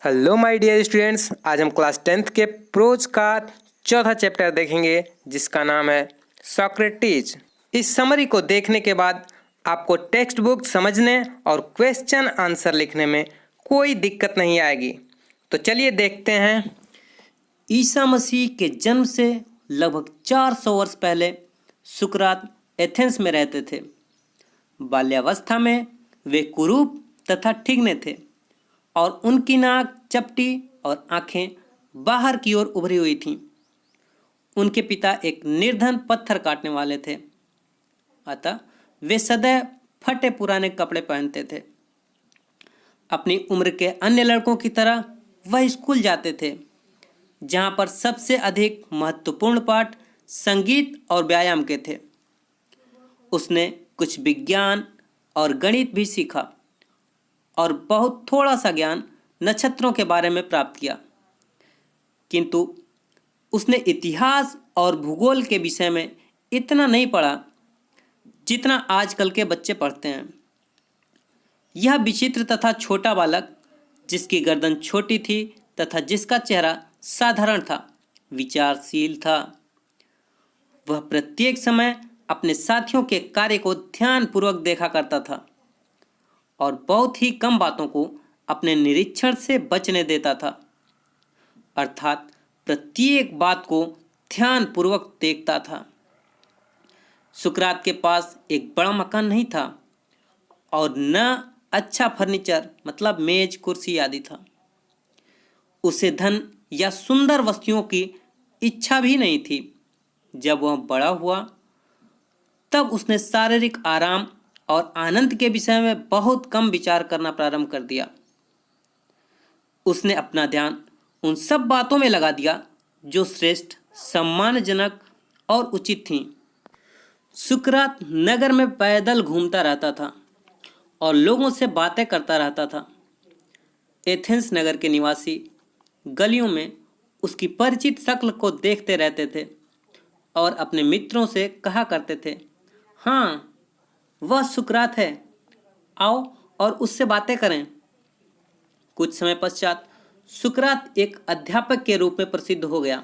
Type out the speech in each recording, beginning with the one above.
Hello my dear students, आज हम class 10th के प्रोज का चौथा चैप्टर देखेंगे जिसका नाम है सॉक्रेटिस। इस समरी को देखने के बाद आपको टेक्स्ट बुक समझने और क्वेश्चन आंसर लिखने में कोई दिक्कत नहीं आएगी। तो चलिए देखते हैं। ईसा मसीह के जन्म से लगभग 400 वर्ष पहले सुकरात एथेंस में रहते थे। बाल्यावस्था में वे कुरूप तथा ठिगने थे और उनकी नाक चपटी और आंखें बाहर की ओर उभरी हुई थीं। उनके पिता एक निर्धन पत्थर काटने वाले थे, अतः वे सदैव फटे पुराने कपड़े पहनते थे। अपनी उम्र के अन्य लड़कों की तरह वह स्कूल जाते थे, जहाँ पर सबसे अधिक महत्वपूर्ण पाठ संगीत और व्यायाम के थे। उसने कुछ विज्ञान और गणित भी सीखा और बहुत थोड़ा सा ज्ञान नक्षत्रों के बारे में प्राप्त किया, किंतु उसने इतिहास और भूगोल के विषय में इतना नहीं पढ़ा जितना आजकल के बच्चे पढ़ते हैं। यह विचित्र तथा छोटा बालक, जिसकी गर्दन छोटी थी तथा जिसका चेहरा साधारण था, विचारशील था। वह प्रत्येक समय अपने साथियों के कार्य को ध्यानपूर्वक देखा करता था और बहुत ही कम बातों को अपने निरीक्षण से बचने देता था, अर्थात प्रत्येक बात को ध्यानपूर्वक देखता था। सुकरात के पास एक बड़ा मकान नहीं था और न अच्छा फर्नीचर मतलब मेज कुर्सी आदि था। उसे धन या सुंदर वस्तुओं की इच्छा भी नहीं थी। जब वह बड़ा हुआ तब उसने शारीरिक आराम और आनंद के विषय में बहुत कम विचार करना प्रारंभ कर दिया। उसने अपना ध्यान उन सब बातों में लगा दिया जो श्रेष्ठ, सम्मानजनक और उचित थीं। सुकरात नगर में पैदल घूमता रहता था और लोगों से बातें करता रहता था। एथेंस नगर के निवासी गलियों में उसकी परिचित शक्ल को देखते रहते थे और अपने मित्रों से कहा करते थे, हाँ, वह सुकरात है, आओ और उससे बातें करें। कुछ समय पश्चात सुकरात एक अध्यापक के रूप में प्रसिद्ध हो गया।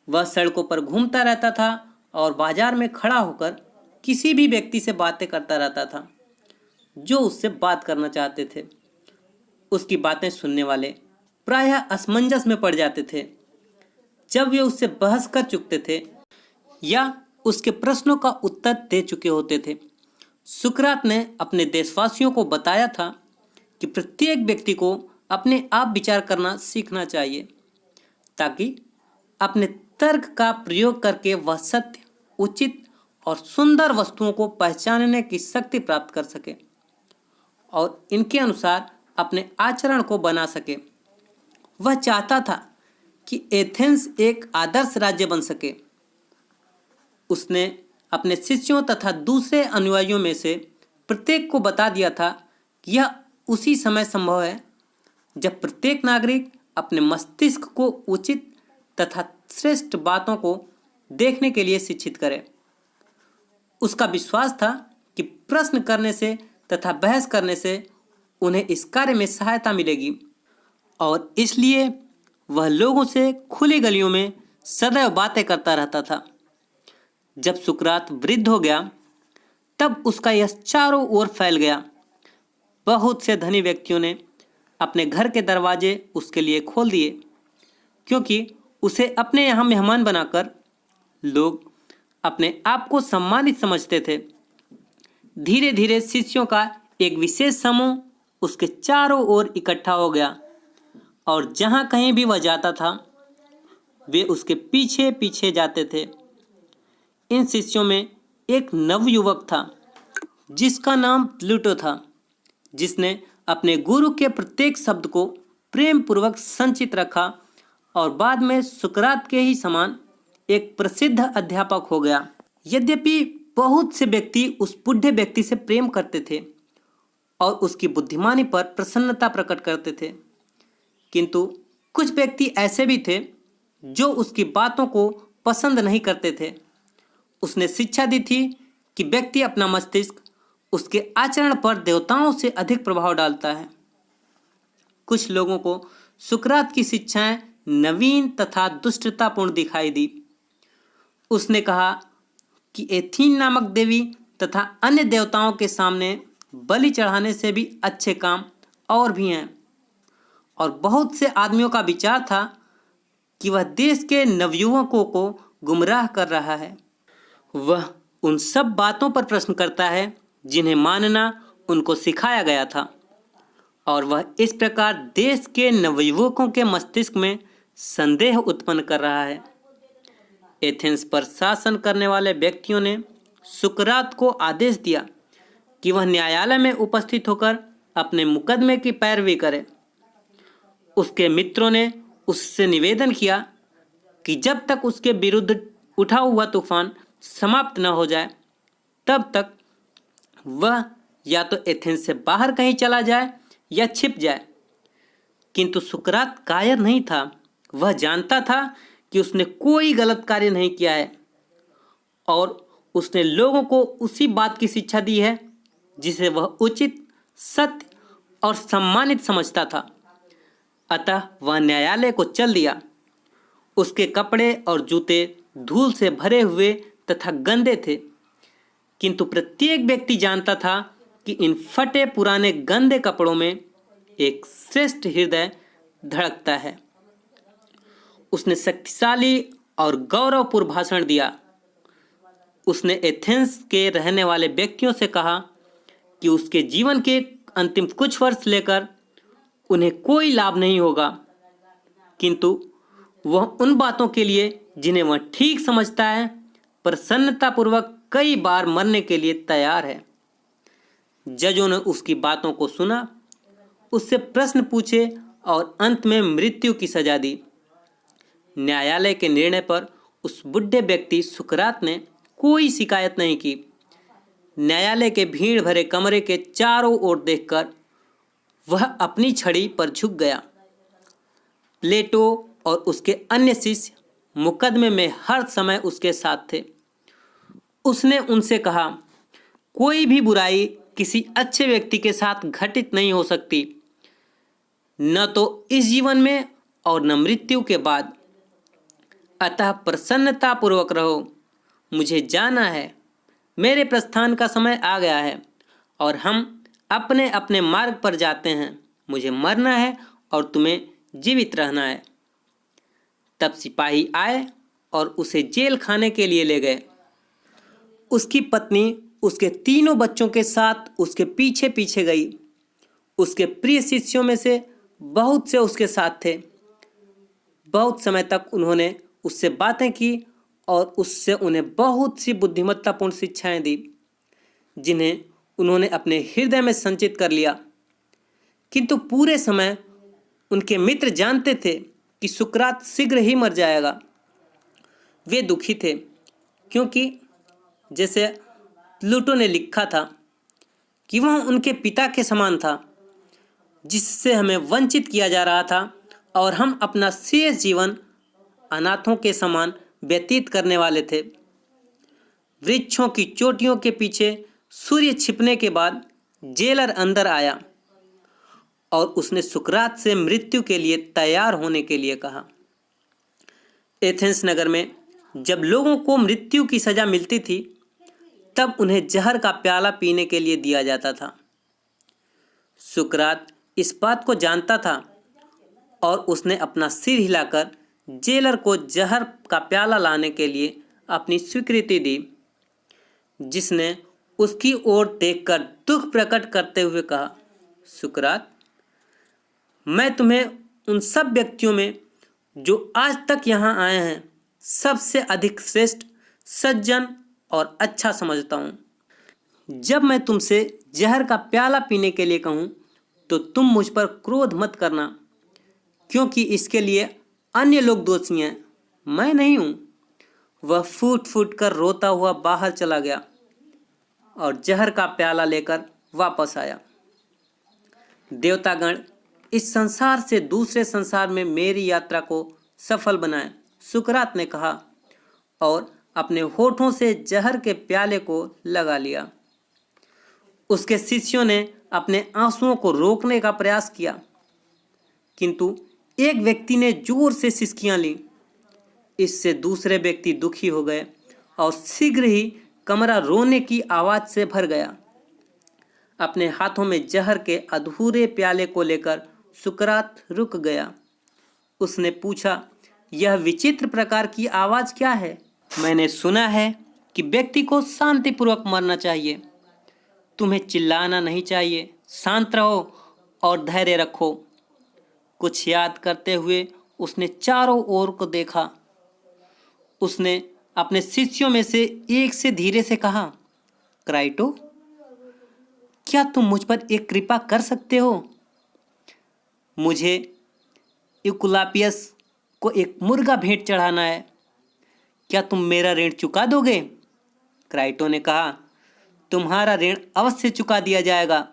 वह सड़कों पर घूमता रहता था और बाजार में खड़ा होकर किसी भी व्यक्ति से बातें करता रहता था जो उससे बात करना चाहते थे। उसकी बातें सुनने वाले प्रायः असमंजस में पड़ जाते थे जब वे उससे बहस कर चुकते थे या उसके प्रश्नों का उत्तर दे चुके होते थे। सुकरात ने अपने देशवासियों को बताया था कि प्रत्येक व्यक्ति को अपने आप विचार करना सीखना चाहिए ताकि अपने तर्क का प्रयोग करके वह सत्य, उचित और सुंदर वस्तुओं को पहचानने की शक्ति प्राप्त कर सके और इनके अनुसार अपने आचरण को बना सके। वह चाहता था कि एथेंस एक आदर्श राज्य बन सके। उसने अपने शिष्यों तथा दूसरे अनुयायियों में से प्रत्येक को बता दिया था कि यह उसी समय संभव है जब प्रत्येक नागरिक अपने मस्तिष्क को उचित तथा श्रेष्ठ बातों को देखने के लिए शिक्षित करे। उसका विश्वास था कि प्रश्न करने से तथा बहस करने से उन्हें इस कार्य में सहायता मिलेगी और इसलिए वह लोगों से खुली गलियों में सदैव बातें करता रहता था। जब सुकरात वृद्ध हो गया तब उसका यश चारों ओर फैल गया। बहुत से धनी व्यक्तियों ने अपने घर के दरवाजे उसके लिए खोल दिए, क्योंकि उसे अपने यहाँ मेहमान बनाकर लोग अपने आप को सम्मानित समझते थे। धीरे धीरे शिष्यों का एक विशेष समूह उसके चारों ओर इकट्ठा हो गया और जहाँ कहीं भी वह जाता था वे उसके पीछे पीछे जाते थे। इन शिष्यों में एक नवयुवक था जिसका नाम प्लूटो था, जिसने अपने गुरु के प्रत्येक शब्द को प्रेम पूर्वक संचित रखा और बाद में सुकरात के ही समान एक प्रसिद्ध अध्यापक हो गया। यद्यपि बहुत से व्यक्ति उस बूढ़े व्यक्ति से प्रेम करते थे और उसकी बुद्धिमानी पर प्रसन्नता प्रकट करते थे, किंतु कुछ व्यक्ति ऐसे भी थे जो उसकी बातों को पसंद नहीं करते थे। उसने शिक्षा दी थी कि व्यक्ति अपना मस्तिष्क उसके आचरण पर देवताओं से अधिक प्रभाव डालता है। कुछ लोगों को सुकरात की शिक्षाएं नवीन तथा दुष्टतापूर्ण दिखाई दी। उसने कहा कि एथीन नामक देवी तथा अन्य देवताओं के सामने बलि चढ़ाने से भी अच्छे काम और भी हैं। और बहुत से आदमियों का विचार था कि वह देश के नवयुवकों को गुमराह कर रहा है। वह उन सब बातों पर प्रश्न करता है जिन्हें मानना उनको सिखाया गया था, और वह इस प्रकार देश के नवयुवकों के मस्तिष्क में संदेह उत्पन्न कर रहा है। एथेंस पर शासन करने वाले व्यक्तियों ने सुकरात को आदेश दिया कि वह न्यायालय में उपस्थित होकर अपने मुकदमे की पैरवी करे। उसके मित्रों ने उससे निवेदन किया कि जब तक उसके विरुद्ध उठा हुआ तूफान समाप्त न हो जाए तब तक वह या तो एथेंस से बाहर कहीं चला जाए या छिप जाए। किंतु सुकरात कायर नहीं था। वह जानता था कि उसने कोई गलत कार्य नहीं किया है और उसने लोगों को उसी बात की शिक्षा दी है जिसे वह उचित, सत्य और सम्मानित समझता था। अतः वह न्यायालय को चल दिया। उसके कपड़े और जूते धूल से भरे हुए तथा गंदे थे, किंतु प्रत्येक व्यक्ति जानता था कि इन फटे पुराने गंदे कपड़ों में एक श्रेष्ठ हृदय धड़कता है। उसने शक्तिशाली और गौरवपूर्ण भाषण दिया। उसने एथेंस के रहने वाले व्यक्तियों से कहा कि उसके जीवन के अंतिम कुछ वर्ष लेकर उन्हें कोई लाभ नहीं होगा, किंतु वह उन बातों के लिए जिन्हें वह ठीक समझता है प्रसन्नतापूर्वक कई बार मरने के लिए तैयार है। जजों ने उसकी बातों को सुना, उससे प्रश्न पूछे और अंत में मृत्यु की सजा दी। न्यायालय के निर्णय पर उस बुढ़े व्यक्ति सुकरात ने कोई शिकायत नहीं की। न्यायालय के भीड़ भरे कमरे के चारों ओर देखकर वह अपनी छड़ी पर झुक गया। प्लेटो और उसके अन्य शिष्य मुकदमे में हर समय उसके साथ थे। उसने उनसे कहा, कोई भी बुराई किसी अच्छे व्यक्ति के साथ घटित नहीं हो सकती, न तो इस जीवन में और न मृत्यु के बाद। अतः प्रसन्नतापूर्वक रहो। मुझे जाना है, मेरे प्रस्थान का समय आ गया है और हम अपने अपने मार्ग पर जाते हैं। मुझे मरना है और तुम्हें जीवित रहना है। तब सिपाही आए और उसे जेल खाने के लिए ले गए। उसकी पत्नी उसके तीनों बच्चों के साथ उसके पीछे पीछे गई। उसके प्रिय शिष्यों में से बहुत से उसके साथ थे। बहुत समय तक उन्होंने उससे बातें की और उससे उन्हें बहुत सी बुद्धिमत्तापूर्ण शिक्षाएं दी, जिन्हें उन्होंने अपने हृदय में संचित कर लिया। किंतु पूरे समय उनके मित्र जानते थे कि सुकरात शीघ्र ही मर जाएगा। वे दुखी थे, क्योंकि जैसे प्लूटो ने लिखा था कि वह उनके पिता के समान था, जिससे हमें वंचित किया जा रहा था और हम अपना शेष जीवन अनाथों के समान व्यतीत करने वाले थे। वृक्षों की चोटियों के पीछे सूर्य छिपने के बाद जेलर अंदर आया और उसने सुकरात से मृत्यु के लिए तैयार होने के लिए कहा। एथेंस नगर में जब लोगों को मृत्यु की सजा मिलती थी, तब उन्हें जहर का प्याला पीने के लिए दिया जाता था। सुकरात इस बात को जानता था और उसने अपना सिर हिलाकर जेलर को जहर का प्याला लाने के लिए अपनी स्वीकृति दी, जिसने उसकी ओर देखकर दुख प्रकट करते हुए कहा, सुकरात, मैं तुम्हें उन सब व्यक्तियों में जो आज तक यहाँ आए हैं सबसे अधिक श्रेष्ठ, सज्जन और अच्छा समझता हूँ। जब मैं तुमसे जहर का प्याला पीने के लिए कहूँ तो तुम मुझ पर क्रोध मत करना, क्योंकि इसके लिए अन्य लोग दोषी हैं, मैं नहीं हूँ। वह फूट फूट कर रोता हुआ बाहर चला गया और जहर का प्याला लेकर वापस आया। देवतागण इस संसार से दूसरे संसार में मेरी यात्रा को सफल बनाए, सुकरात ने कहा और अपने होठों से जहर के प्याले को लगा लिया। उसके शिष्यों ने अपने आंसुओं को रोकने का प्रयास किया, किंतु एक व्यक्ति ने जोर से सिसकियां ली। इससे दूसरे व्यक्ति दुखी हो गए और शीघ्र ही कमरा रोने की आवाज से भर गया। अपने हाथों में जहर के अधूरे प्याले को लेकर सुकरात रुक गया। उसने पूछा, यह विचित्र प्रकार की आवाज क्या है? मैंने सुना है कि व्यक्ति को शांतिपूर्वक मरना चाहिए। तुम्हें चिल्लाना नहीं चाहिए, शांत रहो और धैर्य रखो। कुछ याद करते हुए उसने चारों ओर को देखा। उसने अपने शिष्यों में से एक से धीरे से कहा, क्राइटो, क्या तुम मुझ पर एक कृपा कर सकते हो? मुझे इकुलापियस को एक मुर्गा भेंट चढ़ाना है। क्या तुम मेरा ऋण चुका दोगे? क्राइटो ने कहा, तुम्हारा ऋण अवश्य चुका दिया जाएगा।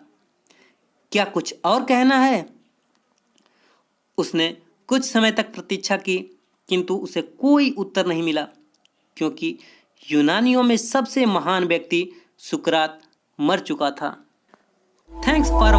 क्या कुछ और कहना है? उसने कुछ समय तक प्रतीक्षा की, किंतु उसे कोई उत्तर नहीं मिला, क्योंकि यूनानियों में सबसे महान व्यक्ति सुकरात मर चुका था। Thanks for